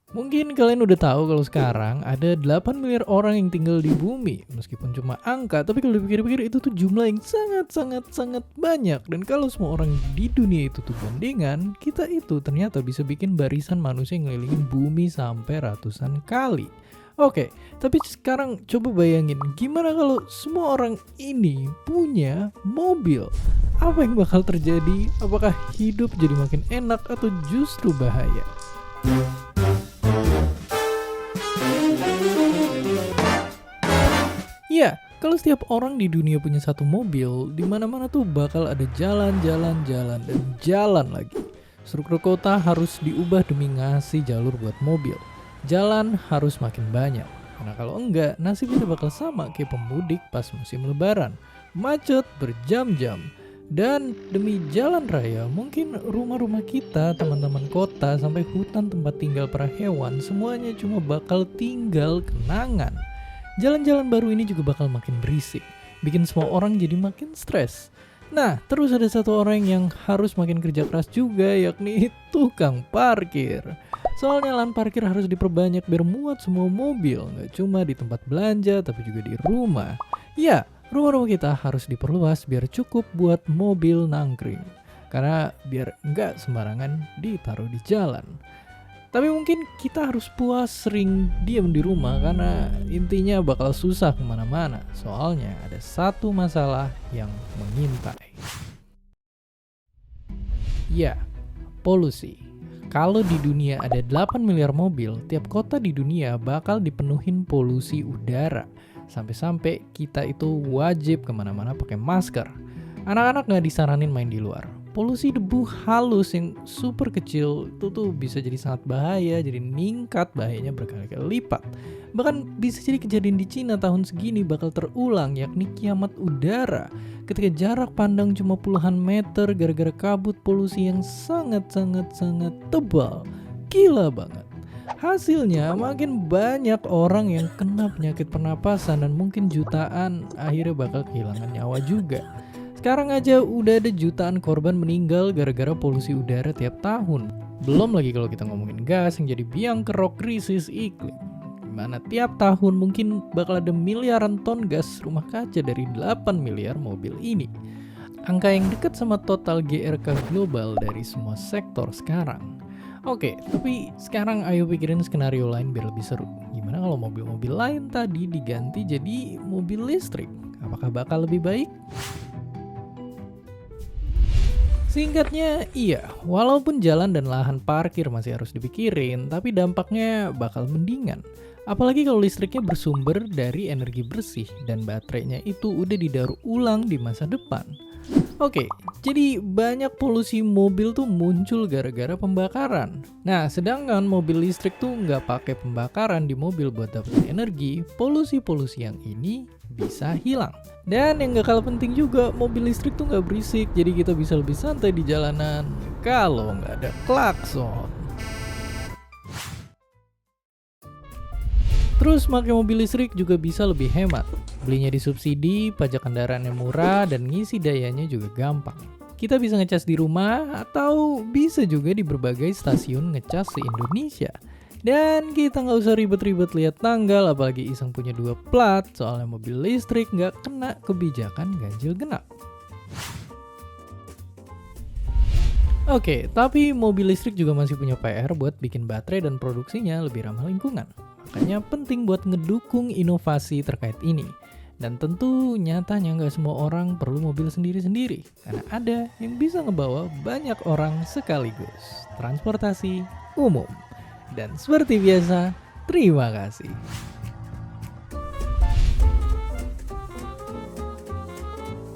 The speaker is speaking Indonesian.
Mungkin kalian udah tahu kalau sekarang ada 8 miliar orang yang tinggal di bumi. Meskipun cuma angka, tapi kalau dipikir-pikir itu tuh jumlah yang sangat banyak. Dan kalau semua orang di dunia itu tuh gandengan, kita itu ternyata bisa bikin barisan manusia yang ngelilingin bumi sampai ratusan kali. Oke, tapi sekarang coba bayangin gimana kalau semua orang ini punya mobil. Apa yang bakal terjadi? Apakah hidup jadi makin enak atau justru bahaya? Ya, kalau setiap orang di dunia punya satu mobil, di mana-mana tuh bakal ada jalan dan jalan lagi. Struktur kota harus diubah demi ngasih jalur buat mobil. Jalan harus makin banyak. Karena kalau enggak, nasibnya bakal sama kayak pemudik pas musim lebaran. Macet berjam-jam. Dan demi jalan raya, mungkin rumah-rumah kita, teman-teman kota, sampai hutan tempat tinggal para hewan, semuanya cuma bakal tinggal kenangan. Jalan-jalan baru ini juga bakal makin berisik, bikin semua orang jadi makin stres. Nah, terus ada satu orang yang harus makin kerja keras juga, yakni tukang parkir. Soalnya lahan parkir harus diperbanyak biar muat semua mobil, nggak cuma di tempat belanja tapi juga di rumah. Ya, rumah-rumah kita harus diperluas biar cukup buat mobil nangkring. Karena biar nggak sembarangan ditaruh di jalan. Tapi mungkin kita harus puas sering diem di rumah karena intinya bakal susah kemana-mana. Soalnya ada satu masalah yang mengintai. Ya, polusi. Kalau di dunia ada 8 miliar mobil, tiap kota di dunia bakal dipenuhin polusi udara. Sampai-sampai kita itu wajib kemana-mana pakai masker. Anak-anak nggak disaranin main di luar. Polusi debu halus yang super kecil itu tuh bisa jadi sangat bahaya, jadi meningkat bahayanya berkali-kali lipat. Bahkan bisa jadi kejadian di Cina tahun segini bakal terulang, yakni kiamat udara. Ketika jarak pandang cuma puluhan meter gara-gara kabut polusi yang sangat tebal. Gila banget. Hasilnya makin banyak orang yang kena penyakit pernapasan dan mungkin jutaan akhirnya bakal kehilangan nyawa juga. Sekarang aja udah ada jutaan korban meninggal gara-gara polusi udara tiap tahun. Belum lagi kalau kita ngomongin gas yang jadi biang kerok krisis iklim. Dimana tiap tahun mungkin bakal ada miliaran ton gas rumah kaca dari 8 miliar mobil ini. Angka yang dekat sama total GRK global dari semua sektor sekarang. Oke, tapi sekarang ayo pikirin skenario lain biar lebih seru. Gimana kalau mobil-mobil lain tadi diganti jadi mobil listrik? Apakah bakal lebih baik? Singkatnya, iya, walaupun jalan dan lahan parkir masih harus dipikirin, tapi dampaknya bakal mendingan. Apalagi kalau listriknya bersumber dari energi bersih dan baterainya itu udah didaur ulang di masa depan. Oke, jadi banyak polusi mobil tuh muncul gara-gara pembakaran. Nah, sedangkan mobil listrik tuh nggak pakai pembakaran di mobil buat dapetin energi, polusi-polusi yang ini bisa hilang. Dan yang gak kalah penting juga, mobil listrik tuh nggak berisik, jadi kita bisa lebih santai di jalanan kalau nggak ada klakson. Terus pakai mobil listrik juga bisa lebih hemat. Belinya disubsidi, pajak kendaraan yang murah, dan ngisi dayanya juga gampang. Kita bisa ngecas di rumah atau bisa juga di berbagai stasiun ngecas se-Indonesia. Dan kita nggak usah ribet-ribet lihat tanggal, apalagi iseng punya 2 plat, soalnya mobil listrik nggak kena kebijakan ganjil genap. Oke, tapi mobil listrik juga masih punya PR buat bikin baterai dan produksinya lebih ramah lingkungan. Makanya penting buat ngedukung inovasi terkait ini. Dan tentu nyatanya nggak semua orang perlu mobil sendiri-sendiri. Karena ada yang bisa ngebawa banyak orang sekaligus. Transportasi umum. Dan seperti biasa, terima kasih.